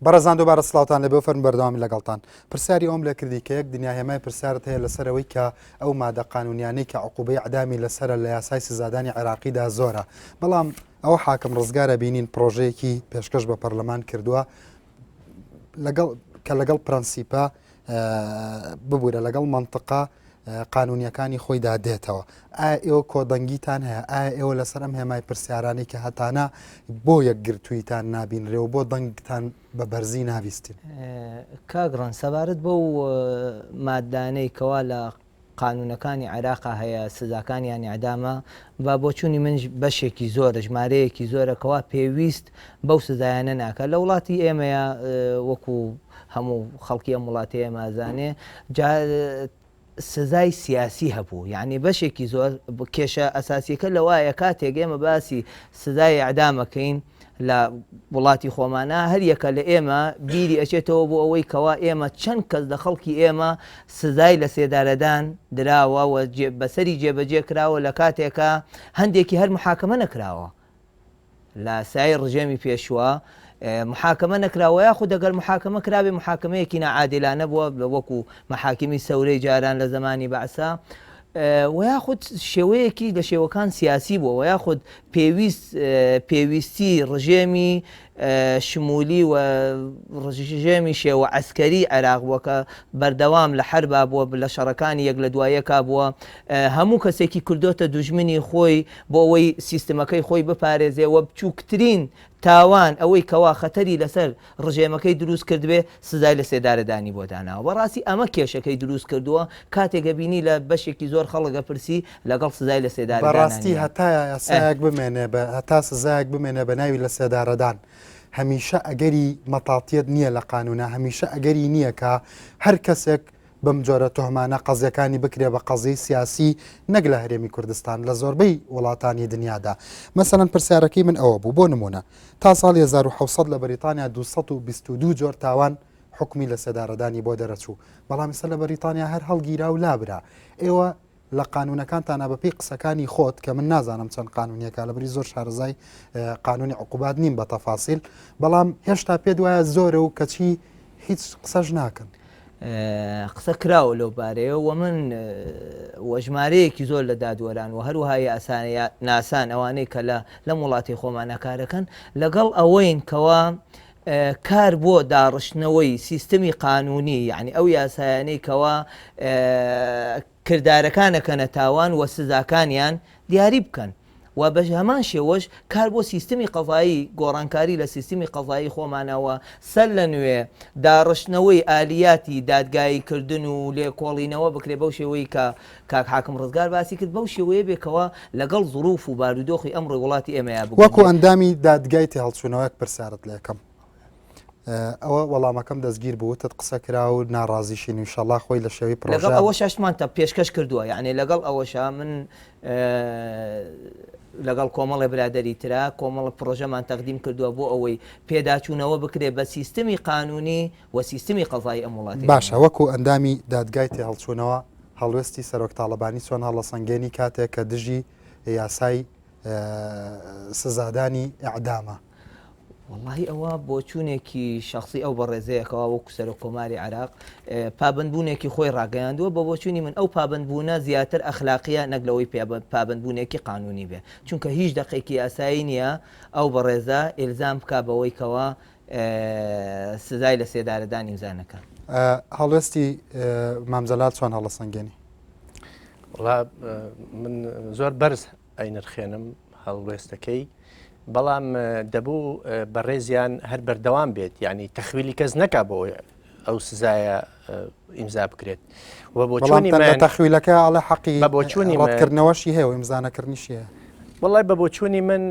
بەڕێزان دووبارە سڵاوتان لەبێ و فەرم بەردەوامی لەگەڵتان. پرسیاری ئەوم لە کردی کە یەک دنیا هێمای پرسیارت هەیە لەسەرەوەی کە ئەو مادە قانونیانەی کە عقوبەی ئەعدامی لەسرە لە یاسای سزادانی عێراقیدا زۆرە، بەڵام ئەوە حاکم ڕزگارە بینین پرۆژەیەکی پێشکەش بە پەرلەمان کردووە کە لەگەڵ پرەنسیپە ببوورە لەگەڵ منطقە قانونیەکانی خۆیدا دێتەوە. ئایا ئێوە کۆدەنگیتان هەیە؟ ئایا ئێوە لەسەر ئەم هێمای پرسیارانی کە هەتانە بۆ یەکگرتوویتان نابینرێەوە بۆ دەنگتان بە بەرزی ناویستین؟ کاگڕان سەبارەت بەو مادانەی کەوا لە قانونەکانی عێراقا هەیە سزاکانیانی ئەعدامە بە بۆچوونی من بەشێکی زۆرە ژمارەیەکی زۆرەکەوا پێویست بەو سزایانە ناکە. لە وڵاتی ئێمەیە وەکو هەموو خەڵکی ئەم وڵاتی ئێمەزانێ سزای سیاسی هەبوو، یعنی بەشێکی زۆر کێشە ئەساسیەکە لەوایە کاتێک ئێمە باسی سزای ئەعدامەکەین لە وڵاتی خۆمانە هەر یەکە لە ئێمە بیری ئەچێتەوە بۆ ئەوەی کەوا ئێمە چەند کەس لە خەڵکی ئێمە سزای لە سێدارەدان دراوە و بەسەری جێبەجێ کراوە لە کاتێکە هەندێکی هەر محاکەمە نەکراوە لە سای ڕژێمی پێشوە محاکەمە نەکراوە، یاخود دەگەر محاکەمە کرابێ محاکەمەیەکی نەعادلانە بووە وەکو مەحاکمی سەورەی جاران لە زمانی بەعسا، و یاخود شێوەیەکی لە شێوەکان سیاسی بووە، و یاخود پێویستی ڕژێمی شمولی و ڕژێمی شێوە عەسکەری عێراق بووە کە بەردەوام لە حەربا بووە لە شەڕەکانی یەک لە دوایەکا بووە، هەموو کەسێکی کردوتە دوژمنی خۆی بۆ ئەوەی سیستمەکەی خۆی بپارێزێ و بچووکترین تاوان ئەوەی کەوا خەتەری لەسەر ڕژێمەکەی دروست کردبێ سزای لە سێدارەدانی بۆ داناوە. بەڕاستی ئەمە کێشەکەی دروست کردووە کاتێکە بینی لە بەشێکی زۆر خەڵکە پرسی لەگەڵ سزای لە سێدارەدان. بەڕاستی هەتا یاسایەک بمێنێ هەتا سزایەک بمێنێ بە ناوی لە سێدارەدان هەمیشە ئەگەری مەتاتیەت نییە لە قانونە، هەمیشە ئەگەری نییە کە هەر کەسێک بەم جۆرە تۆهمانە قەزیەکانی بکرێ بە قەزەی سیاسی نەک لە هەرێمی کوردستان لە زۆربەی وڵاتانی دنیادا. مەسەڵەن پرسیارەکەی من ئەوە بوو بۆ نمونە تا ساڵی 1970 لە بەریتانیا 222 جۆر تاوان حکمی لە سێدارەدانی بۆ دەرەچوو، بەڵام ئێستا لە بەریتانیا هەر هەڵگیرا و لابرا. ئێوە لە قانونەکانتانە بەپێی قسەکانی خۆت کە من نازانم چەند قانونیەکە لەبری زۆر شارەزای قانونی عقوبات نیم بە تەفاسیل، بەڵام هێشتا پێت وایە زۆرە و کەچی هیچ قسەش ناکەن. قسە کراوە لەو بارەیە و من وەژمارەیەکی زۆر لە دادوەران و هەروەهای ئاسانەیە ناسان ئەوانەی کە لەم وڵاتی خۆمانە کارەکەن لەگەڵ ئەوەین کەوا کار بۆ داڕشتنەوەی سیستمی قانونی، یعنی ئەو یاسایانەی کەوا کردارەکانەکەنە تاوان و سزاکانیان دیاری بکەن و بە هەمان شێوەش کار بۆ سیستمی قەزایی گۆڕانکاری لە سیستمی قەزایی خۆمانەوە سەر لە نوێ داڕشتنەوەی ئالیاتی دادگاییکردن و لێکۆڵینەوە بکرێ بەو شێوەیە کە کاک حاکم ڕزگار باسی کرد، بەو شێوەیە بێکەوە لەگەڵ زروف و بارودۆخی ئەمڕۆی وڵاتی ئێمەیە وەکو ئەندامی دادگای هەڵچوونەوەک پرسیارت لە یەکەم ئەوە وەڵامەکەم دەستگیر بووتت قسە کرا و ناڕازیشین ئینشەڵڵا خۆی لە شێوەی پرۆژە لەگەڵ ئەوە شەشمانتە پێشکەش کردووە، یعنی لەگەڵ ئەوەشە من لەگەڵ کۆمەڵی برادەری ترا کۆمەڵە پرۆژەمان تەقدیم کردووە بۆ ئەوەی پێداچوونەوە بکرێت بە سیستمی قانونی و سیستمی قەزایی ئەم وڵاتی. باشە وەکو ئەندامی دادگای هەڵچوونەوە هەڵوێستی سەرۆک تاڵەبانی چۆن هەڵەسەنگێنی کاتێک کە دژی یاسای سزادانی ئەعدامە؟ واللهی ئەوە بۆ چوونێکی شخصی ئەو بەڕێزەیەکەوە وەکو سەرۆک کۆماری عێراق پابندبوونێکی خۆی ڕاگەیاندووە بە بۆچوونی من ئەو پابندبوونە زیاتر ئەخلاقیە نەک لەوەی پابندبوونێکی قانونی بێ، چونکە هیچ دقێکی یاسایی نییە ئەو بەڕێزە ئیلزام بکا بەوەی کەوە سزای لە سێدارەدان ئیمزانەکە. هەڵوێستی مامزەلات چۆن هەڵەسەنگێنی؟ وڵا من زۆر بەرز ئەینرخێنم هەڵوێستەکەی، بەڵام دەبوو بەڕێزیان هەر بەردەوام بێت، یعنی تەخویلی کەس نەکا بۆ ئەو سزایە ئیمزا بکرێت و بۆ چۆنی تەخویلەکە ئەڵێ حەقی بە بۆ چوونی ڕەتکردنەوەشی هەیە و ئیمزانەکردنیشی هەیە. وڵای بە بۆ چوونی من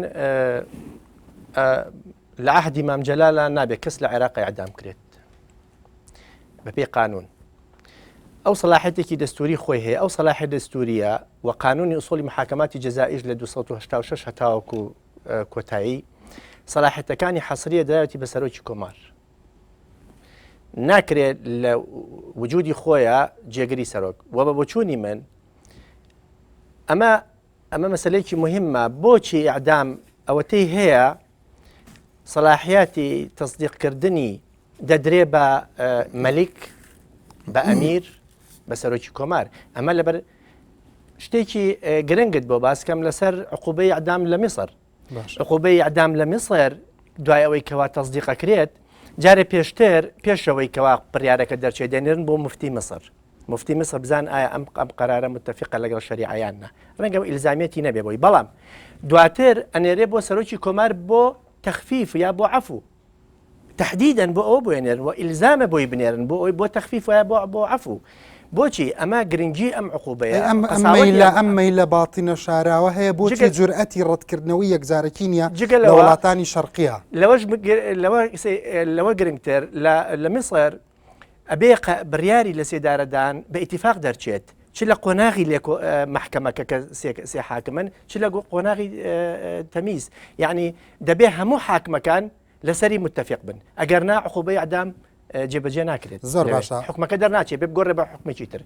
لە عەهدی مام جەلالە نابێت کەس لە عێراق ئیعدام کرێت بەپێی قانون. ئەو سەلاحەتێکی دەستوری خۆی هەیە، ئەو سەلاحەت دەستوریە و قانونی ئوسوڵی محاکەماتی جەزائیش لە 286 هەتاوەکو کۆتایی سەلاحەتەکانی حەسریە دەداوێتی بە سەرۆکی کۆمار، ناکرێت لە وجودی خۆیە جێگەری سەرۆک. و بە بۆچوونی من ئەمە مەسەلەیەکی مهمە، بۆچی ئیعدام ئەوەتەی هەیە سەلاحیاتی تەصدیقکردنی دەدرێ بە مەلیک بە ئەمیر بە سەرۆکی کۆمار ئەمە لەبەر شتێکی گرنگت بۆ باسکەم لەسەر عقوبەی ئەعدام لە میسر عقوبەی ئەعدام لە میسر دوای ئەوەی کەوا تەصدیقەکرێت جارێ پێشتر پێشەوەی کەوا بڕیارەکە دەرچێت دێنێرن بۆ مفتی مسر مفتی مسر بزان ئایا ئەم قەرارە متفقە لەگەڵ شەریعەیاننا ڕەنگە ئیلزامەتی نەبێ بۆی بەڵام دواتر ئەنێرێ بۆ سەرۆکی کۆمار بۆ تەخفیف یا بۆ عەفو تحديدا بۆ ئەوە بێنێن و ئیلزامە بۆی بنێرن بۆ ئەوی بۆ تەخفیف وایە بۆ عەفو بۆچی ئەمە گرنگی ئەم عقوبەیە ئەمەی لە باتینە شاراوە هەیە بۆچی جورئەتی ڕەتکردنەوەی یەکجارەکی نیە لە وڵاتانی شەرقیە لەوە گرنگتر لە میسر ئەبێ بڕیاری لە سێدارەدان بە ئیتیفاق دەرچێت چ لە قۆناغی لێ محکەمەکە کە سێ حاکمن چ لە قۆناغی تەمیز یعنی دەبێ هەموو حاکمەکان لەسەری متفق بن ئەگەرنا عقوبەی ئەعدام جێبەجێ ناکرێت زۆر باشە حکومەکە دەرناچێت بێ بگۆڕێ بە حکومێکی تر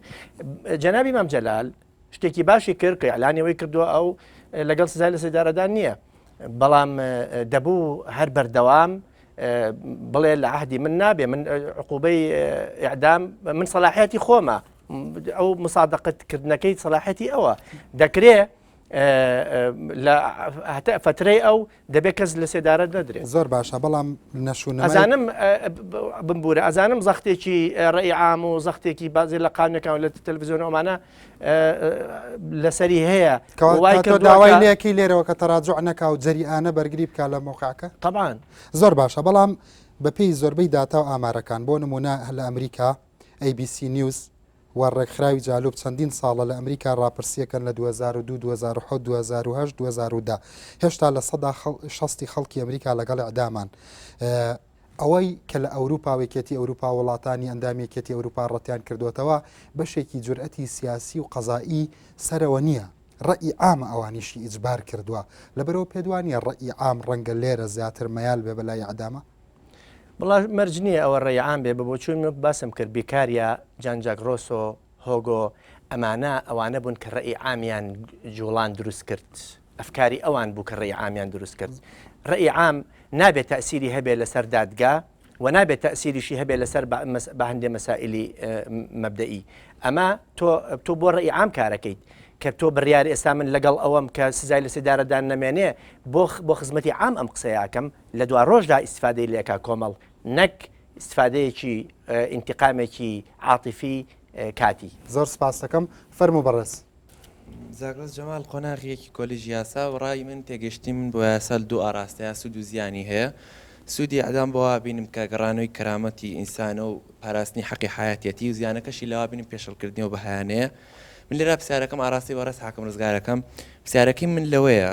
جەنابی مام جەلال شتێکی باشی کرد کە ئەعلانیەوەی کردووە ئەو لەگەڵ سزای لە سێدارەدان نییە بەڵام دەبوو هەر بەردەوام بڵێ لە عهدی من نابێ من عقوبەی ئیعدام من سەلاحیەتی خۆمە ئەو مسادقەتکردنەکەی سەلاحیەتی ئەوە دەکرێت لە فترەی ئەو دەبێت کەس لە سێدارە نەدرێت زۆر باشە بەڵام نەشونە ئەزانم بمبورە ئەزانم زەختێکی ڕێی عام و زەختێکی بازی لە قانونەکان لە تەلەڤیزیۆن ئەومانە لەسەری هەیە داوای لەکەی لێرەوە کە تەراجوع نەکا و جەریئانە بەرگری بکە لە مۆقعەکە طبعاً زۆر باشە بەڵام بەپێی زۆربەی داتا و ئامارەکان بۆ نمونە لە ئەمریکا ABC نیوز وەڕێکخراوی جالوب چەندین ساڵە لە ئەمریکا ڕاپرسیەکەن لە 2002 2007 2010 2010 هێشتا لە 60 خەڵکی ئەمریکا لەگەڵ ئەعدامان ئەوەی کە لە ئەوروپاوێکێتی ئەوروپا وڵاتانی ئەندامێکێتی ئەوروپا ڕەتیان کردوتەوە بەشێکی جورئەتی سیاسی و قەزایی سەرەوە نییە ڕەئی عام ئەوانیشی ئیجبار کردووە لەبەرەوە پێدوانیە ڕەئی عام ڕەنگە لێرە زیاتر مەیال بێ بەلای ئەعدامە بڵا مەرج نییە ئەوە ڕێیعام بێ بۆ چون باسم کرد بیکاریە جانجاک ڕۆسۆ هۆگۆ ئەمانە ئەوانە بوون کە ڕێی عامیان جوڵان دروست کرد ئەفکاری ئەوان بوو کە ڕێی عامیان دروست کرد ڕێی عام نابێت تەسیری هەبێ لەسەر دادگا و نابێت تەسیریشی هەبێ لەسەر بە هەندێک مەسائلی مەبدەئی ئەمە تۆ بۆ ڕێی عام کارەکەیت کە تۆ بڕیاری ئێستا من لەگەڵ ئەوەم کە سزای لە سێدارەدان نەمێنێ بۆ خزمەتی عام ئەم قسەیەکەم لە دوا ڕۆژدا ئیسفادەی لێکا کۆمەڵ نەک ئیسفادەیەکی ئینتیقامێکی عاتیفی کاتی زۆر سپاس دەکەم فەرموو بەڕێز زاگرس جەمال قۆناغیەکی کۆلیژی یاسا و ڕای من تێگەشتی من بۆ یاسا دوو ئاراستەیە سوود و زیانی هەیە سوودی ئەدام بۆوا بینم کە گەڕانەوەی کەرامەتی ئینسانە و پاراستنی حەقی حیاتیەتی و زیانەکەشی لەوا بینیم پێشەڵکردنەوە بە هەیانەیە من لێرە پرسیارەکەم ئاراستی وەڕست حاکم ڕزگارەکەم پرسیارەکەی من لەوەیە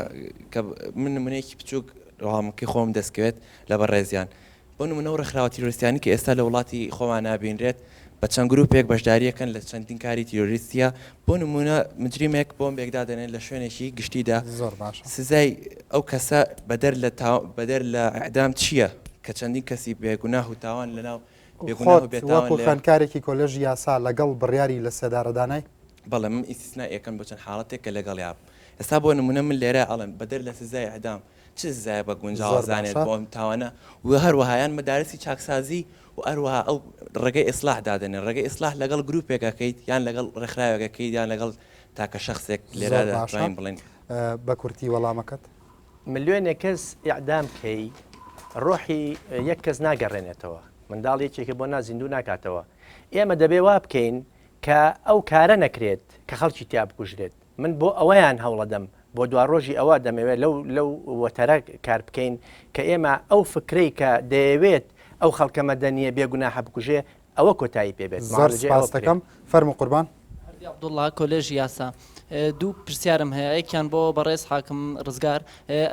کە من نمونەیەکی بچووک ڕامەکەی خۆم دەستکەوێت لە بەڕێزیان بۆ نمونە و ڕێکخراوە تیرۆریستیانی کە ئێستا لە وڵاتی خۆمان نابینرێت بە چەند گروپێک بەشداریەکەن لە چەندین کاری تیرۆریستیە بۆ نمونە مجریمێک بۆمبێک دادەنێت لە شوێنێکی گشتیدا زۆر باش سزای ئەو کەسە بەدەر لە ئەعدام چییە کە چەندین کەسی بێگوناه و تاوان لەناو وەکو خوێندکارێکی کۆلێژی یاسا لەگەڵ بڕیاری لە سێدارەدانای بەڵێ من ئیسtisنایەکەم بۆ چەند حاڵەتێک کە لەگەڵ یاب ئێستا بۆ نمونە من لێرە ئەڵێن بەدەر لە سزای ئەعدام چ سزای بە گونجاوزانێت بۆ ئەم تاوانە و هەروەهایان مەدارسی چاکسازی و ئەروەها ئەو ڕێگەی ئیسلاح دادەنێن ڕێگەی ئیسلاح لەگەڵ گروپێکەکەیت یان لەگەڵ ڕێکخراوێکەکەیت یان لەگەڵ تاکە شخصێک لێرەدا توانین بڵێن بە کورتی وەڵامەکەت ملیۆنێک کەس ئیعدام کەی ڕۆحی یەک کەس ناگەڕێنێتەوە منداڵێکێکە بۆ نازیندوو ناکاتەوە ئێمە دەبێ وا بکەین کە ئەو کارە نەکرێت کە خەڵکی تیا بکوژرێت من بۆ ئەوەیان هەوڵەدەم بۆ دوا ڕۆژی ئەوە دەمەوێت لەو وەتەرە کار بکەین کە ئێمە ئەو فکرەی کە دەیەوێت ئەو خەڵکە مەدەنیە بێگوناح بکوژێ ئەوە کۆتایی پێبێت زۆر سپاس دەکەم فەرموو قوربان عەبدوڵڵا کۆلێژی یاسا دوو پرسیارم هەیە یەکیان بۆ بەڕێز حاکم ڕزگار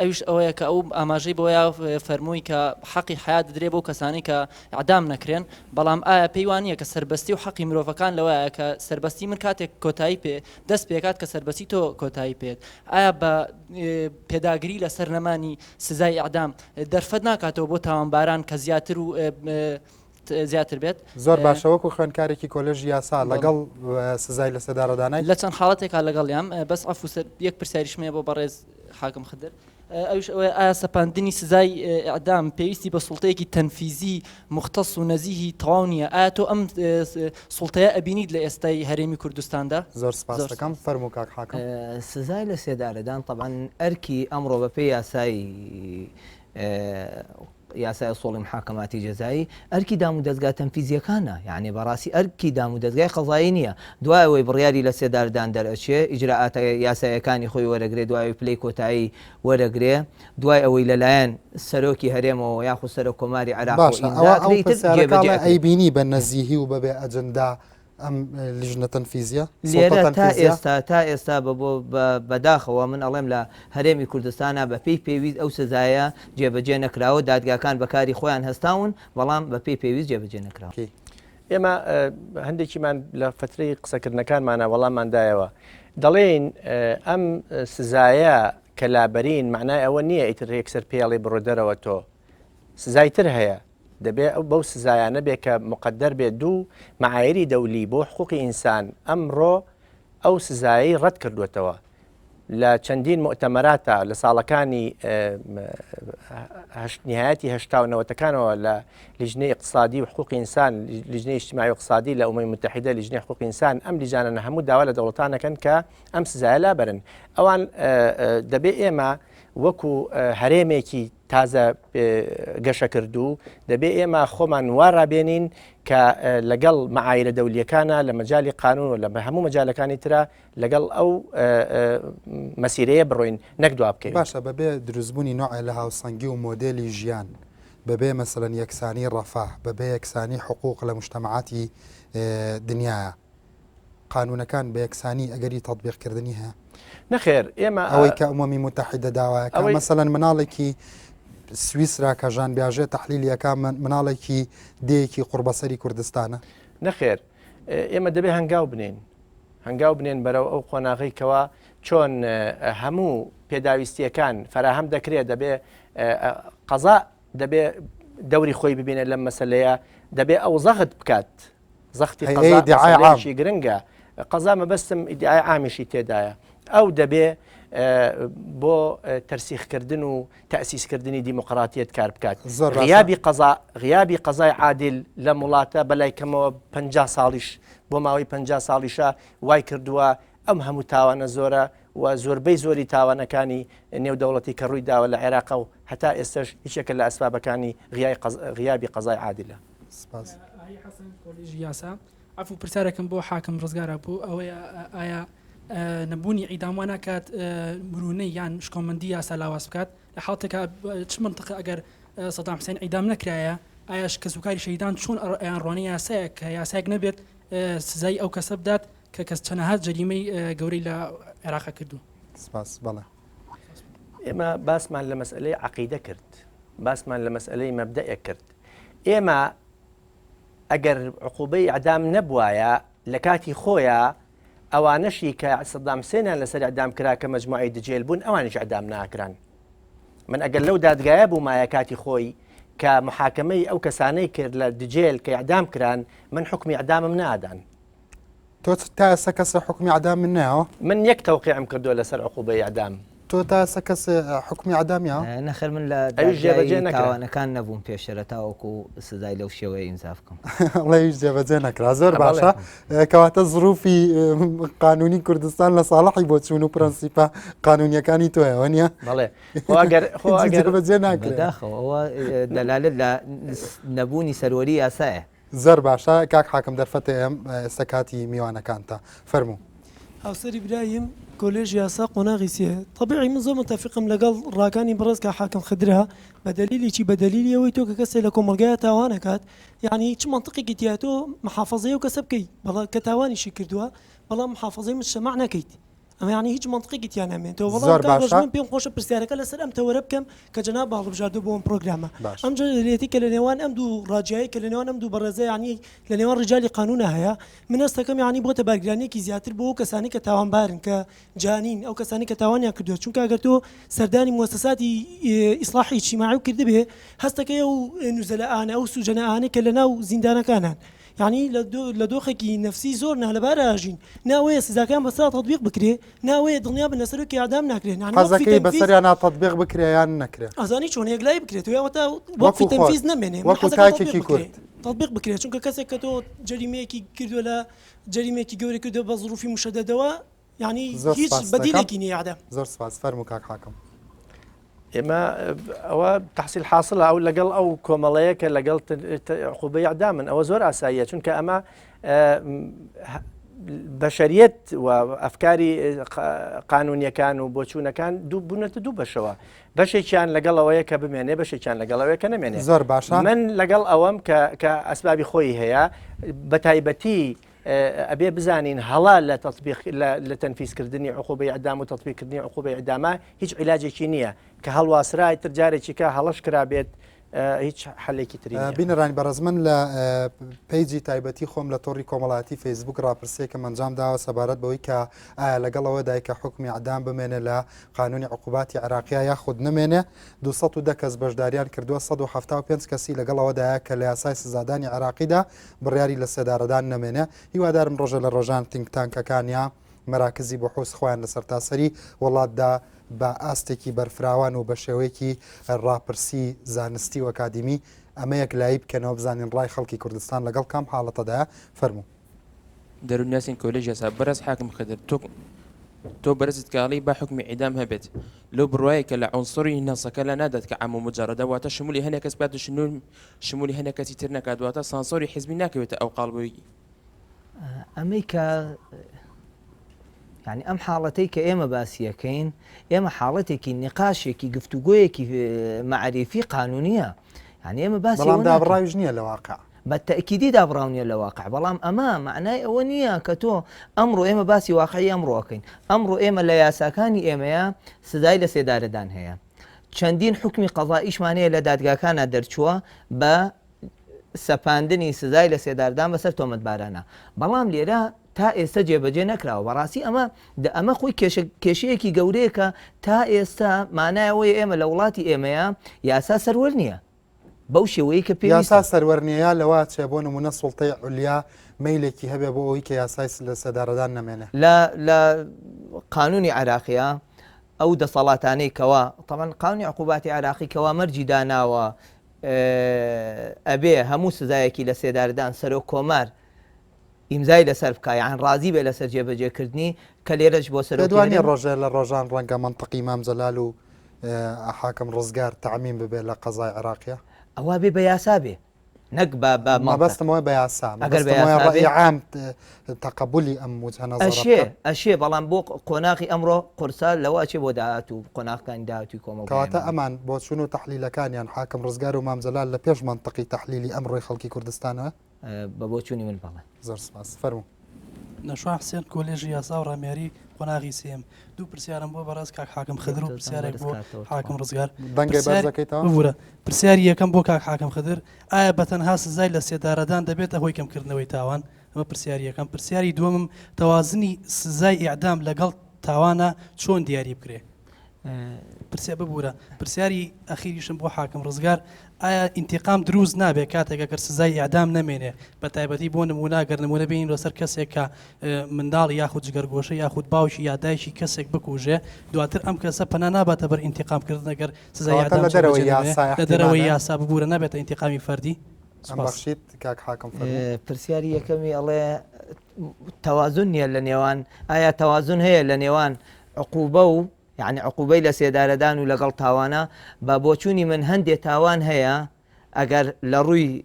ئەویش ئەوەیە کە ئەو ئاماژەی بۆیە فەرمووی کە حەقی حیات دەدرێ بۆ کەسانی کە ئەعدام نەکرێن بەڵام ئایا پێی وانە کە سەربەستی و حەقی مرۆڤەکان لەوەیە کە سەربەستی من کاتێک کۆتایی پێ دەست پێکات کە سەربەستی تۆ کۆتایی پێت ئایا بە پێداگری لە سەرنەمانی سزای ئەعدام دەرفەت ناکاتەوە بۆ تاوانباران کە زیاتر و زیاتر بێت زۆر باشەوەکو خوێندکارێکی کۆلێژی یاسا لەگەڵ سزای لە سێدارەدانای لە چەند حاڵەتێکا لەگەڵ یام بەس ئەفو یەک پرسیاریشمەیە بۆ بەڕێز حاکم خدر ئەوش ئەوەیە ئایا سەپاندنی سزای ئەعدام پێویستی بە سوڵتەیەکی تەنفیزی مختص و نەزیهی تەواو نییە. ئایا تۆ ئەم سوڵتەیە ئەبینیت لە ئێستای هەرێمی کوردستاندا؟ زۆر سپاس دەکەم. فەرموو کاک حاکم. سزای لە سێدارەدان طبعاً ئەرکی ئەمڕۆ بەپێی یاسای ئوسوڵی محاکەماتی جەزایی ئەرکی دام و دەستگا تەنفیزیەکانە، یعنی بەڕاستی ئەرکی دام و دەستگای قەزایی نییە. دوای ئەوەی بڕیاری لە سێداردان دەرەچێ ئیجراعاتە یاسایەکانی خۆی وەرەگرێ، دوای پلەی کۆتایی وەرەگرێ، دوای ئەوەی لەلایەن سەرۆکی هەرێمەوە یاخود سەرۆک کۆماری عێراق ئەی بینی بە نەزیهی و بەبێ ئەجەندا ئەم لیژنە تەنفیزیە لێرە تا ئێستا بەداخەوە من ئەڵێم لە هەرێمی کوردستانە بەپێی پێویست ئەو سزایە جێبەجێ نەکراوە، دادگاکان بەکاری خۆیان هەستاون بەڵام بەپێی پێویست جێبەجێ نەکراوە. ئێمە هەندێکیمان لە فترەی قسەکردنەکانمانە وەڵامماندایەوە دەڵێن ئەم سزایە کە لابەرین معنای ئەوە نییە ئیتر یەکسەر پێڵی بڕۆ دەرەوە تۆ سزایتر هەیە، دەبێت ئەو بەو سزایانە بێ کە مقدر بێت دوو معایری دەولی بۆ حقوقی ئینسان ئەمڕۆ ئەو سزایی ڕەت کردوێتەوە لە چەندین مؤتەمەراتە لە ساڵەکانی نهایەتی هەشتاونەوەتەکانەوە لە لیژنەی اقتصادی و حقوقی ئینسان، لیژنەی اجتماعی و اقتصادی لە ئومەمی متحیدە، لیژنەی حقوقی ئینسان، ئەم لیژانە هەموو داوا لە دەوڵەتانەکەن کە ئەم سزایە لابەرن. ئەوان دەبێت ئێمە وەکو هەرێمێکی تازە گەشە کردو دەبێت ئێمە خۆمان وارابێنین کە لەگەڵ مەعایرە دەولیەکانە لە مەجای قانون و لە هەموو مەجالەکانی ترە لەگەڵ ئەو مەسیرەیە بڕۆین نەک دوا بکەین. باشە بەبێ دروستبوونی نوعی لە هاوسەنگی و مۆدێلی ژیان، بەبێ مەسەلەن یەکسانی ڕەفاه، بەبێ یەکسانی حقوق لە مجتەمعاتی دنیاە، قانونەکان بە یەکسانی ئەگەری تەطبیقکردنی هەیە؟ نەخێر ئێمە ئەوەی کە ئومەمی متحیدە داوایەکە مەسەلەن مناڵێکی سویسرا کە ژان بیاژێ تەحلیلیەکە مناڵێکی دەیەکی قوربەسەری کوردستانە. نەخێر ئێمە دەبێت هەنگاو بنێن بەرەو ئەو قۆناغیکەوە چۆن هەموو پێداویستیەکان فراهەم دەکرێت، دەبێ قەزا دەبێ دەوری خۆی ببینێت لەم مەسەلەیە، دەبێ ئەو زەخت بکات، زەختی قەزایشی گرنگە، قەزا مەبەستم ئیدعای عامیشی تێدایە، ئەو دەبێ بۆ تەرسیخکردن و تەسیسکردنی دیموقراطیەت کار بکات. غیابی قەزای عادل لە وڵاتە بەلای کەمەوە 50 ساڵیش بۆ ماوەی 50 ساڵیشە وای کردووە ئەم هەموو تاوانە زۆرە و زۆربەی زۆری تاوانەکانی نێودەوڵەتی کە ڕووی داوە لە عێراق و هەتا ئێستش هیچێکە لە ئەسبابەکانی غیابی قەزای عادلە. کۆلیژی یاسا ئەفو پرسیارێکم بۆ حاکم ڕزگارە بوو ئەوەیە ئایا نەبوونی ئیدام ناکات مرونەی یان شکۆمەندی یاسا لاواز بکات لە حاڵتێکە چ منطقە ئەگەر سەدام حوسێن ئیدام نەکرایە ئایاش کەسوکاری شەیدان چۆن ئەیان ڕوانەی یاسایە کە یاسایەک نەبێت سزای ئەو کەسە بدات کە کەس چەنەهات جەریمەی گەورەی لە عێراق کردو. سپاس. بەڵێ ئێمە باسمان لە مەسئلەی عەقیدە کرد، باسمان لە مەسئلەی مەبدەئێک کرد. ئێمە ئەگەر عقوبەی ئەعدام نەبوایە لە کاتی خۆیە ئەوانەشی کە سەدام حوسێنیان لەسەر ئەعدام کرا کە مەجموعەی دجێل بوون ئەوانیش ئەعدام ناکران. من ئەگەر لەو دادگایە بوومایە کاتی خۆی کە محاکمەی ئەو کەسانەی کرد لە دجێل کە ئەعدام کران من حکمی ئەعدامم نادان. تۆ تا ئێستا کەس حکمی ئەعدام من نایەوە؟ من یەک تەوقیعم کردووە لەسەر عقوبەی ئەعدام. تۆ تا ئێستا کەس حکمی ئەعدامیە؟ نەخێر من لە دادگای تاوانەکان نەبووم پێشترە تاوەکو سزای لەو شێوەیە ئیمزا بکەم. ئەڵێ هیچ جێبەجێ نەکرا. زۆر باشە. کەواتە زروفی قانونی کوردستان لە ساڵحی بۆ چوون و پرەنسیپە قانونیەکانی تۆیەوە نییە؟ بەڵێ جێبەجێ ناکرێت. بەداخەوە ئەوە دەلالت لە نەبوونی سەروەری یاسایە. زۆر باشە. کاک حاکم دەرفەتە ئێم ئێستا کاتی میوانەکانتە فەرموو. هاوسەری برایم کۆلێژ یاسا قۆناغی سێ طبیعی من زۆر متفقم لەگەڵ ڕاکانی بەڕێز کە حاکم خدرا بە دلیلیی بە دلیلی ئەوەی تۆ کە کەسێ لە کۆمەلگایە تاوانەکات یعنی چ منطقێکی تیا تۆ محافظەیە و کەسە بکەیت بەڵام کە تاوانیشی کردووە بەڵام محافظەی مجتەماع نەکەیت. ئەمە یعنی هیچ منطقێکی تیا نامێنێتەوە. بەڵام من پێم خۆشە پرسیارەکە لەسەر ئەم تەوەرە بکەم کە جەناب باڵبژاردو بۆ ئەم پرۆگرامە ئەم جێتی کە لە نێوان ئەم دوو ڕاجایی کە لە نێوان ئەم دوو بەڕێزە یعنی لە نێوان ڕجالی قانونە هەیە من هەستەکەم یعنی بۆتە بارگرانیەکی زیاتر بۆ کەسانی کە تاوانبارن کە جانین ئەو کەسانی کە تاوانیان کردووە چونکە ئەگەر تۆ سەردانی موسساتی ئیسلاحی اجتیماعی کردبێ هەستەکەی ئەو نوزەلەئانە ئەو سوجەنەئانە کە لە ناو زیندانەکانان یعنی لە دۆخێکی نفسی زۆر نالەبارەژین ناوەیە سزاکان بەسا تطبیق بکرێ ناوەیە دڵنیا بە لەسەرکی ئادام ناکرێن حەزەکەی بەسەریان ناتەطبیق بکرێیان نەکرێت ئەزانی چۆن یەکلای بکرێت وێوەتا وەقفی تەنفیز نەمێنێ وەکو کاکێکی کورد تطبیق بکرێت چونکە کەسێک کە تۆ جەریمەیەکی کردووە لە جەریمێکی گەورە کردو بە ظروفی مشەدەدەوە یعنی هیچ بەدیلێکی نییە عەدەم. زۆر سپاس فەرموو کاک حاکم. ئێمە ئەوە تحصیل حاصلە ئەو لەگەڵ ئەو کۆمەڵەیە کە لەگەڵ عقوبەی ئەعدامن ئەوە زۆر ئاساییە چونکە ئەمە بەشەریەت و ئەفکاری قانونیەکان و بۆچوونەکان بوونەتە دوو بەشەوە بەشێکیان لەگەڵەوەیە کە بمێنێ بەشێکیان لەگەڵەوەی کە نەمێنێ. زۆر باشە من لەگەڵ ئەوەم کە ئەسبابی خۆی هەیە بە تایبەتی ئەبێ بزانین هەڵا لە تەنفیزکردنی عقوبەی ئەعدام و تەطبیقکردنی عقوبەی ئەعدامە هیچ عیلاجێکی نییە کە هەڵواسرای تر جارێکی کە هەڵەش کرابێت هیچ حلێکی تری بینەڕانی بەڕێز من لە پیجی تایبەتی خۆم لە تۆڕی کۆمەڵاتی فەیسبوک ڕاپرسێکە ئەنجام داوە سەبارەت بەوەی کە ئایا لەگەڵەوە دایکە حکمی ئەعدام بمێنێ لە قانونی عقوباتی عێراقیە یاخود نمێنێ 210 کەس بەشداریان کردووە 175 کەسی لەگەڵەوەدایە کە لە یاسای سزادانی عێراقیدا بڕیاری لە سێدارەدان نەمێنێ هیوادارم ڕۆژە لە ڕۆژان تینگتانکەکانیا مەراکزی بەحوس خۆیان لەسەر تاسەری وڵاتدا بە ئاستێکی بەرفراوان و بە شێوەیەکی ڕاپرسی زانستی و ئەکادمی ئەمە یەک لای بکەنەوە بزانین ڕای خەڵکی کوردستان لەگەڵ کام حاڵەتەدایە فەرموو دەروناسین کۆلێژ یاسا بەرز حاکم خدر تۆ بەرزت کاڵی با حکمی ئیدام هەبێت لەو بڕواایە کە لە عنسری نەسەکە لە نادات کە عام و مجارەدە واتە شمولی هەنێک کەس بات شمولی هەنێک کەسی تر نەکات واتە سانسۆری حیزبی ناکەوێتە ئەو قاڵبووی ئەمریکا يعني ئەم حاڵەتەی کە ئێمە باسیەکەین ئێمە حاڵەتێکی نقاشێکی گفتوگۆیەکی معرفی قانونیە يعني ئێمە باسی بەڵام دابڕاویش نییە لە واقع بەتەکیدی دابڕاونیە لە واقع بەڵام ئەمە معنای ئەوە نییە کە تۆ ئەمڕۆ ئێمە باسی واقعی ئەمڕۆکەین ئەمڕۆ ئێمە لە یاساکانی ئێمەیە سزای لە سێدارەدان هەیە چەندین حکمی قەضائیشمانەیە لە دادگاکانە دەرچووە بە سەپاندنی سزای لە سێداردان بەسەر تۆمەتبارانە بەڵام لێرە تا ئێستا جێبەجێ نەکراوە بەڕاستی ئەمە خۆی کێشەیەکی گەورەیەکە تا ئێستا مانایەوەی ئێمە لە وڵاتی ئێمەیە یاسا سەروەر نییە بەو شێوەیە کە یاسا سەروەرنیە لەوە چێ بۆ نمونە سوڵتەی عولیا مەیلێکی هەبێ بۆ ئەوەی کە یاسای لە سەدارەدان نەمێنێ لە قانونی عراقیە ئەو دەسەڵاتانەی کەوا طبعا قانونی عقوباتی عراقی کەوا مەرجی داناوە ئەبێ هەموو سزایەکی لە سێداردان سەرۆک کۆمار ئیمزای لەسەر بکە یان ڕازی بێ لەسەر جێبەجێکردنی کە لێرەش بۆ سەردوانی ڕۆژێ لە ڕۆژان ڕەنگە منطقی مام جەلال و حاکم ڕزگار تەعمیم ببێ لە قەزای عێراقیە ئەوە بێ بە یاسا بێ نەک مەبەستمەوە بە یاسا ڕای عام تەقبولی ئەم ئەشێ بەڵام بۆ قۆناغی ئەمڕۆ قورسا لەوە چێ بۆ داهات و قۆناغەکانی داهاتوی کۆمەڵکەواتە ئەمان بۆ چون و تەحلیلەکانیان حاکم ڕزگار و مام جەلال لە پێش منطقی تەحلیلی ئەمڕۆی خەڵکی کوردستانە بە بۆ چوونی من بەڵێ زۆر سپاس فەرموو نەشوا حسێن کۆلێژی یاسا و ڕامێری قۆناغی سێم دوو پرسیارم بۆ بەڕاست کاک حاکم خدر و پرسیارێک بۆ حاکم ڕزگار بورە پرسیاری یەکەم بۆ کاک حاکم خدر ئایا بەتەنها سزای لە سێدارەدان دەبێتە هۆی کەمکردنەوەی تاوان ئەمە پرسیاری یەکەم پرسیاری دووەمم تەوازنی سزای ئیعدام لەگەڵ تاوانە چۆن دیاری بکرێ پرسیار ببوورە پرسیاری ئەخیریشم بۆ حاکم ڕزگار ئایا ئینتیقام دروست نابێت کاتێکە کە سزای ئیعدام نەمێنێ بە تایبەتی بۆ نمونە گەر نمونە بین لەسەر کەسێک کە منداڵی یاخود جگەرگۆشە یاخود باوکی یادایشی کەسێک بکوژێ دواتر ئەم کەسە پەنا ناباتە بەر ئینتیقامکردن ئەگەر سزای ئیعدام لە دەرەوەی یاسا ببوورە نابێتە ئینتیقامی فەردی پرسیاری یەکەمی ئەڵێ تەوازن نییە لە نێوان ئایا تەوازن هەیە لە نێوان عقوبە و يعني عقوبەی لە سێدارەدان و لەگەڵ تاوانە بە بۆچوونی من هەندێک تاوان هەیە ئەگەر لە ڕووی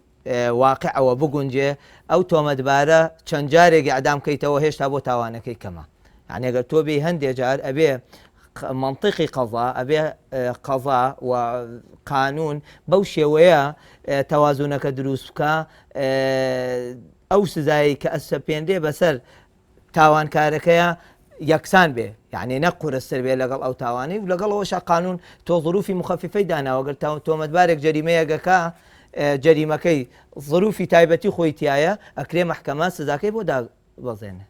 واقعەوە بگونجێ ئەو تۆمەتبارە چەند جارێکی ئەعدام کەیتەوە هێشتا بۆ تاوانەکەی کەمە يعني ئەگەر تۆ بێ هەندێک جار ئەبێ منطقی قەضا ئەبێ قەضا و قانون بەو شێوەیە تەوازونەکە دروست بکە ئەو سزایی کە ئەسەپێندێ بەسەر تاوانکارەکەیە یەکسان بێ یعنی نەقورستر بێ لەگەڵ ئەو تاوانی و لەگەڵەوەش قانون تۆ ظروفی مخەفیفەی داناوەگەر تۆمەتبارێک جەریمەیەگەکە جەریمەکەی ظروفی تایبەتی خۆی تایە ئەکرێ مەحکەمە سزاکەی بۆ دابەزێنێ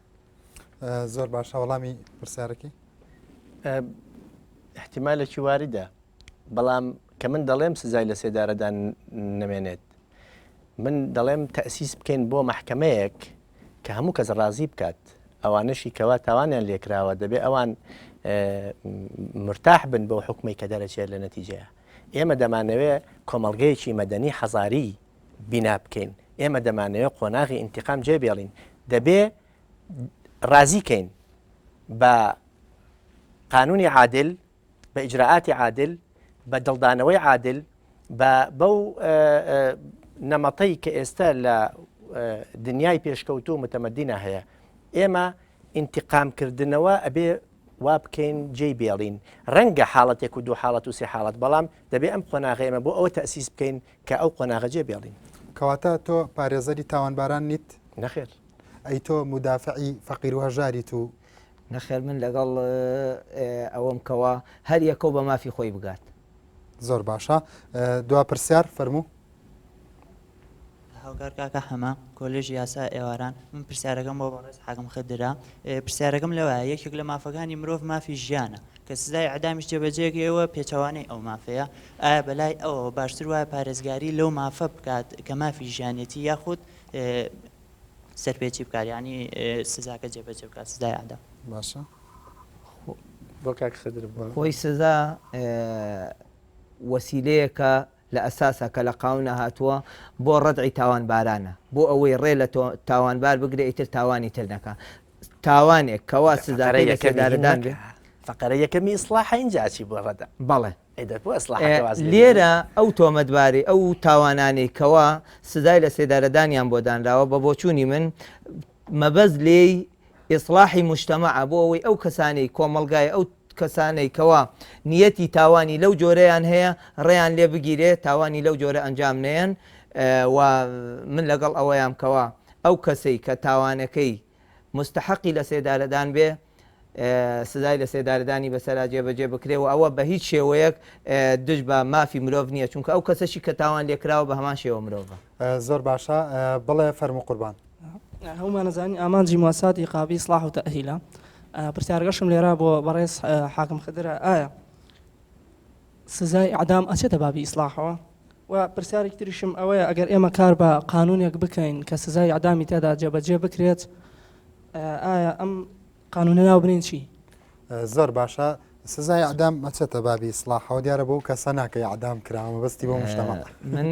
زۆر باشە وەڵامی پرسیارەکەی من دەڵێم تەسیس بکەین بۆ محکمەیەک کە هەموو کەس ڕازی بکات ئەوانەشی کەوا تاوانیان لێکراوە دەبێت ئەوان مرتاح بن بۆ حکومی کە دەرەچێت لە نەتیجەیە. ئێمە دەمانەوێت کۆمەڵگەیەکی مەدەنی حەزاری بینا بکەین. ئێمە دەمانەوێت قۆناغی ئینتیقام جێبێڵین. دەبێ ڕازیکەین بە قانونی عادل، بە ئیجراعاتی عادل، بە دڵدانەوەی عادل، بەو نەمەتەی کە ئێستا لە دنیای پێشکەوتو و متەمەدینە هەیە. ئێمە ئینتیقامکردنەوە ئەبێ وا بکەین جێی بێڵین. ڕەنگە حاڵەتێک و دوو حاڵەت و سێ حاڵەت، بەڵام دەبێ ئەم قۆناغە ئێمە بۆ ئەوە تەسیس بکەین کە ئەو قۆناغە جێ بێڵین. کەواتە تۆ پارێزەری تاوانباران نیت؟ نەخێر. ئەی تۆ مدافعی فەقیر و هەژاریت و نەخێر من لەگەڵ ئەوەم کەوا هەر یەکەو بە مافی خۆی بگات. زۆر باشە. دوا پرسیار فەرموو. هاوکار کاکە هەمە کۆلێژی یاسا ئێواران، من پرسیارەکەم بۆ بەڕێز حاکم خدرا. پرسیارەکەم لەوە یەکێک لە مافەکانی مرۆڤ مافی ژیانە کە سزای ئەعدامیش جێبەجێگەیەوە پێچەوانەی ئەو مافەیە. ئایا بەلای ئەوە باشتر وایە پارێزگاری لەو مافە بکات کە مافی ژیانێتی یاخود سەرپێکی بکات، ینی سزاکە جێبەجێ بکات سزای ئەعدام؟ باشە. بۆ کاک خدر خۆی سزا وەسیلەیەکە لە ئەساسە کە لە قاونە هاتووە بۆ ڕەدعی تاوانبارانە، بۆ ئەوەی ڕێ لە تاوانبار بگرێ ئیتر تاوانی تر نەکە. تاوانێک کەوا سزاکەی لە سێدارەدان بێ. فقرە یەکەمی ئیسلاح اینجاچی بۆ ڕەدا. بەڵێ لێرە ئەو تۆمەتباری ئەو تاوانانەی کەوا سزای لە سێدارەدانیان بۆ دانراوە بە بۆچوونی من مەبەز لێی ئیسلاحی مجتەمەع بۆ ئەوەی ئەو کەسانەی کۆمەڵگای ئەو کەسانەی کەوا نیەتی تاوانی لەو جۆرەیان هەیە ڕێیان لێ بگیرێ، تاوانی لەو جۆرە ئەنجام نێن. و من لەگەڵ ئەوەیان کەوا ئەو کەسەی کە تاوانەکەی مستحقی لە سێدارەدان بێ سزای لە سێدارەدانی بەسەرا جێبەجێ بکرێ و ئەوە بە هیچ شێوەیەک دژ بە مافی مرۆڤ نییە، چونکە ئەو کەسەشی کە تاوان لێکراوە بە هەمان شێوە مرۆڤە. زۆر باشە. بڵێ فەرموو قوربان. هەمومان نەزانی ئامانجی مواساتی قابلی ئیسلاح و تەئهیلە. پرسیارگەشم لێرە بۆ بەڕێز حاکم خدرە، ئایا سزای ئەعدام ئەچێتە بابی ئیسلاحەوە؟ و پرسیارێکی تریشم ئەوەیە ئەگەر ئێمە کار بە قانونێک بکەین کە سزای ئەعدامی تێدا جێبەجێ بکرێت، ئایا ئەم قانونە ناو بنین چی؟ زۆر باشە. سزای ئەعدام ئەچێتە بابی ئیسلاحەوە، دیارە بۆ کەسە ناکەی ئەعدام کراوە بەستی بۆ مجتەمەع. من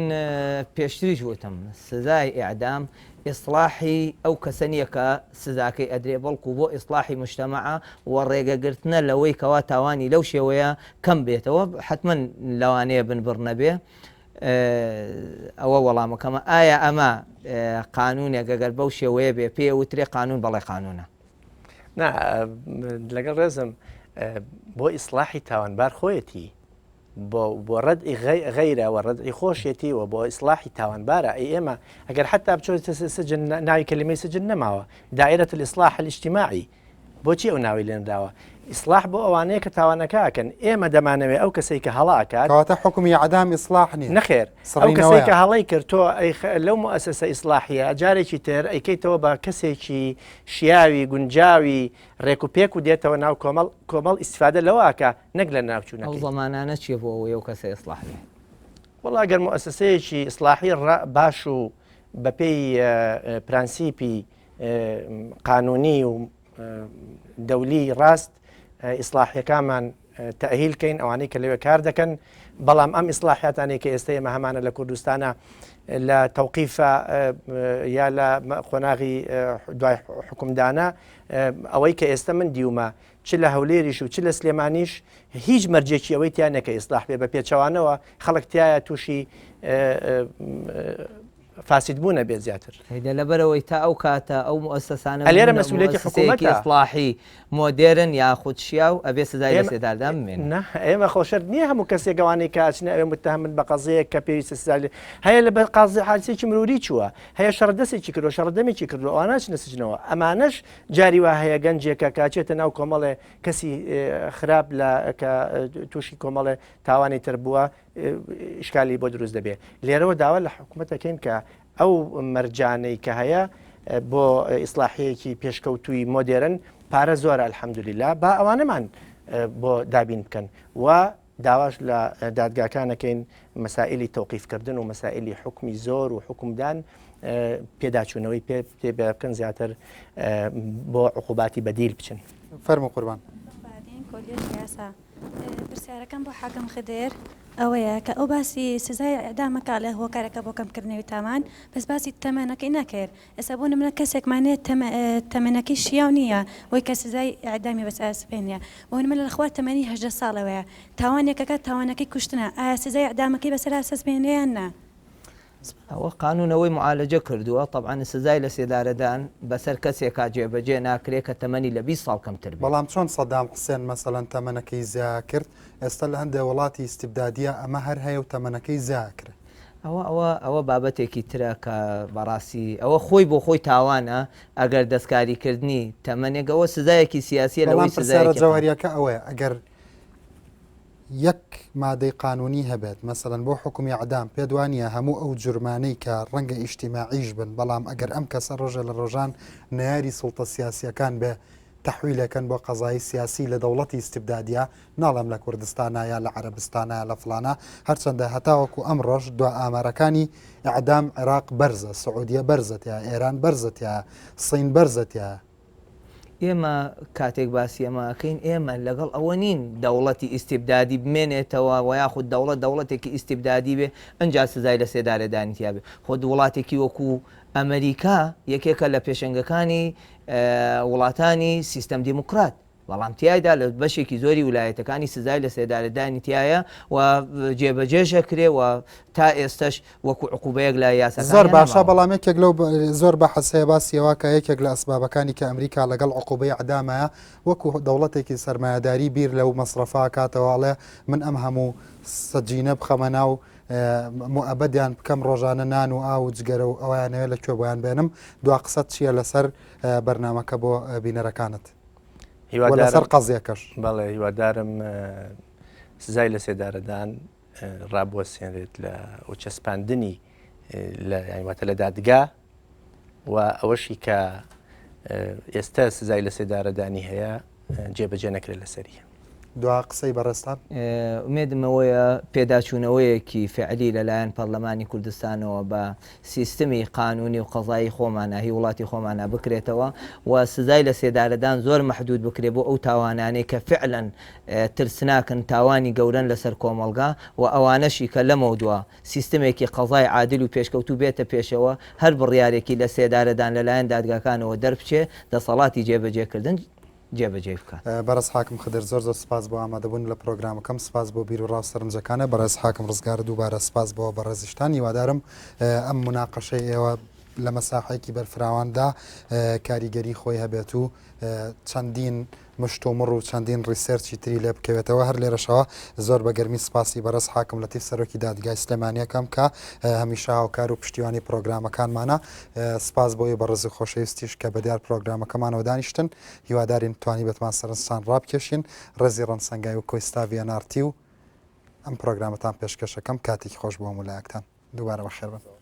پێشتریش وتم سزای ئیعدام ئیسلاحی ئەو کەسە نییە کە سزاکەی ئەدرێ، بەڵکو بۆ ئیسلاحی مجتەمەع و ڕێگەگرتنە لەوەی کەوا تاوانی لەو شێوەیە کەم بێتەوە. حتمما لەوانەیە بنبڕ نەبێ. ئەوە وەڵامەکەمە. ئایا ئەمە قانونێک ئەگەر بەو شێوەیە بێ پێ وترێ قانون بەڵێ قانونە؟ لەگەڵ ڕێزم بۆ ئیسلاحی تاوانبار خۆیەتی، بۆ ڕەدعی غەیرە و ڕەدعی خۆشیەتی و بۆ ئیسلاحی تاوانبارە. ئێمە ئەگەر حتا بچۆتە سجن، ناوی کەلیمەی سجن نەماوە، دائیرەة الإصلاح الاجتماعي، بۆچی ئەو ناوی لێنراوە؟ ئیسلاح بۆ ئەوانەیە کە تاوانەکەکەن. ئێمە دەمانەوێت ئەو کەسەی کە هەڵاکات، کەواتە حکومی ئەعدام ئیسلاح نییە. نەخێر، ئەو کەسێک کە هەڵی کرد تۆ لەو مؤسسە ئیسلاحیە جارێکی تر ئەیکەیتەوە بە کەسێکی شیاوی گونجاوی ڕێک و پێک و دێتەوە ناو کۆمەڵ ئیسفادە لەوەکە نەک لە ناوچوونەکە. ئەو زەمانانە چیە بۆ ئەوەی ئەو کەسە ئیسلاح بێ؟ وەڵا گەر مؤسسەیەکی ئیسلاحی باش و بەپێی پرانسیپی قانونی و دەولی ڕاست ئیسلاحیەکانمان تەئهیلکەین ئەوانەی کە لەوێ کار دەکەن. بەڵام ئەم ئیسلاحیاتانەی کە ئێستا ئێمە هەمانە لە کوردستانە لە تەوقیفە یا لە قۆناغی دوای حکومدانە، ئەوەی کە ئێستا من دیومە چ لە هەولێریش و چ لە سلێمانیش هیچ مەرجێکی ئەوەی تیانەکە ئیسلاح بێ بە پێچەوانەوە خەڵک تایە تووشی فاسد بوونە بێت زیاتر. لەبەرەوەی تا ئەو کاتە ئەو مؤسسانە لێرە مەسئولێتی حکوومەتە ئیسلاحی مۆدێرن یاخود شیا و ئەبێ سزای لە سێداردا بمێن. ئێمە خۆشەر نییە هەموو کەسێک ئەوانەی کاچنە ئەوێ متهمن بە قەزەیەک کە پێویستە سزای هەیە لە قازی حادسێکی مروری چووە، هەیە شەڕدەسێکی کردو، شەڕدەمێکی کردو، ئەوانە چنە سجنەوە. ئەمانەش جاری وا هەیە گەنجێکە کاچێتە ناو کۆمەڵێ کەسی خراپ لە کە تووشی کۆمەڵێ تاوانی تر بووە ئیشکالی بۆ دروست دەبێت. لێرەوە داوا لە حکوومەتەکەین کە ئەو مەرجانەی کە هەیە بۆ ئیسلاحەیەکی پێشکەوتووی مۆدێرن پارە زۆرە ئەلحەمدولیلا با ئەوانەمان بۆ دابین بکەن و داواش لە دادگاکانەکەین مەسائلی تەوقیفکردن و مەسائلی حکمی زۆر و حکومدان پێداچوونەوەی پێ بکەن زیاتر بۆ عقوباتی بەدیل بچن. فەرمو قوربان. پرسیارەکەم بۆ حاکم خدێر ئەوەیە کە ئەو باسی سزای ئەعدامەکە لە هۆکارەکە بۆ کەمکردنەوەی تاوان بەس باسی تەمەنەکەی نەکرد. ئێستا بۆ نمونە کەسێکمانێت تەمەنەکەی شیاو نییە وەی کە سزای ئەعدامی بەس ئاسپێنە بۆ نمونە لەخوا تەمەنی 18 ساڵەوەیە تاوانێکەکە تاوانەکەی کوشتنە ئایا سزای ئەعدامەکەی بەسەر ئاسپێنەیان نا؟ ئەوە قانونەوەی معالەجە کردووە طبعاً سزای لە سێدارەدان بەسەر کەسێکا جێبەجێ ناکرێت کە تەمەنی لە 20 ساڵ کەمتر بێت. بەڵام چۆن سەدام حوسێن مەسەڵەن تەمەنەکەی زیا کرد ئێستا لە هەندێک وڵاتی ئیستیبدادیە ئەمە هەر هەیە و تەمەنەکەی زیا کرد. ئەوە بابەتێکی ترە کە بەڕاستی ئەوە خۆی بۆ خۆی تاوانە ئەگەر دەستکاریکردنی تەمەنێک ئەوە سزایەکی سیاسیە لەوەی سزای جەوهریەکە ئەوەیە ئەگەر یەک مادەی قانونی هەبێت مەسەڵەن بۆ حکومی عدام پێدوانیە هەموو ئەو جورمانەی کە ڕەنگە ئیجتیماعیش بن بەڵام ئەگەر ئەم کەسە ڕۆژە لە ڕۆژان نەیاری سوڵتە سیاسیەکان بێ تەحویلەکەن بۆ قەزایی سیاسی لە دەوڵەتی ئیستیبدادیە ناڵم لە کوردستانە یا لە عەرەبستانە لە فڵانە هەرچەندە هەتاوەکو ئەم ڕۆژ دو ئامارەکانی ئیعدام عێراق بەرزە سعودیە بەرزەتە ئێران بەرزەتە سین بەرزەتە. ئێمە کاتێک باسی ئەمەکەین ئێمە لەگەڵ ئەوە نین دەوڵەتی ئیستیبدادی بمێنێتەوە و یاخود دەوڵەتێکی ئیستیبدادی بێ ئەنج سزای لە سێدارەدانیتیا بێ خۆ وڵاتێکی وەکو ئەمریکا یەکێکە لە پێشنگەکانی وڵاتانی سیستەم دیموکرات بەڵام تایدا لە بەشێکی زۆری ویلایەتەکانی سزای لە سێدارەدانیتیایە و جێبەجێشە کرێ و تا ئێستش وەکو عقوبەیەک لە یاسا زۆر باشە بەڵام یەکێک لەو زۆر بە حەسەیە باسیەوە کە یەکێک لە ئەسبابەکانی کە ئەمریکا لەگەڵ عقوبەی عدامایە وەکو دەوڵەتێکی سەرمایهداری بیر لەو مەسرفا کاتەواڵێ من ئەم هەموو سەجینە بخەمە ناو مؤبەدیان بکەم ڕۆژانە نان و ئاو جگەرە و ئەویانەوێت لە کوێ بۆیان بێنم دوا قسەت چییە لەسەر بەرنامەکە بۆ بینەرەکانت لەسەر قەزیەکەش؟ بەڵێ هیوادارم سزای لە سێدارەدان ڕابوەسێنرێت لە ئەوچەسپاندنی یانیواتە لە دادگا و ئەوەشی کە ئێستا سزای لە سێدارەدانی هەیە جێبەجێ نەکرێت لەسەریە. دوا قسەی بەڕێستان ئومێدمەوەیە پێداچوونەوەیەکی فعلی لەلایەن پەرلەمانی کوردستانەوە بە سیستمی قانونی و قەزایی خۆمانە هی وڵاتی خۆمانە بکرێتەوە و سزای لە سێدارەدان زۆر مەحدود بکرێت بۆ ئەو تاوانانەی کە فعلەن ترسناکن تاوانی گەورن لەسەر کۆمەڵگا و ئەوانەشی کە لەمە دووە سیستمێکی قەزای عادل و پێشکەوتوو بێتە پێشەوە هەر بڕیارێکی لە سێدارەدان لەلایەن دادگاکانەوە دەربچێ دەسەڵاتی جێبەجێکردن جێبەجێ بکات. بەڕێز حاکم خدر زۆر سپاس بۆ ئامادەبوون لە پرۆگرامەکەم سپاس بۆ بیر و ڕاستەرنجەکانە بەڕێز حاکم ڕزگار دووبارە سپاس بۆ بەڕێزیشتان هیوادارم ئەم مناقەشەی ئێوە لە مەساحەیەکی بەرفراواندا کاریگەری خۆی هەبێت و چەندین مشتۆمڕ و چەندین ڕیسێرچی تری لێ بکەوێتەوە هەر لێرەشەوە زۆر بەگەرمی سپاسی بەڕێز حاکم لەتیف سەرۆکی دادگای سلێمانیەکەم کە هەمیشە هاوکار و پشتیوانی پرۆگرامەکانمانە سپاس بۆی بەڕێزی خۆشەویستیش کە بەدیار پرۆگرامەکەمانەوە دانیشتن هیوادارین توانی بەتمان سەرنجتان ڕابکێشین ڕێزی ڕەنسەنگای و کۆیستاڤە نارتی و ئەم پرۆگرامەتان پێشکەشەکەم کاتێکی خۆش بۆ مولایەکتان دووبارە بەخێر بن.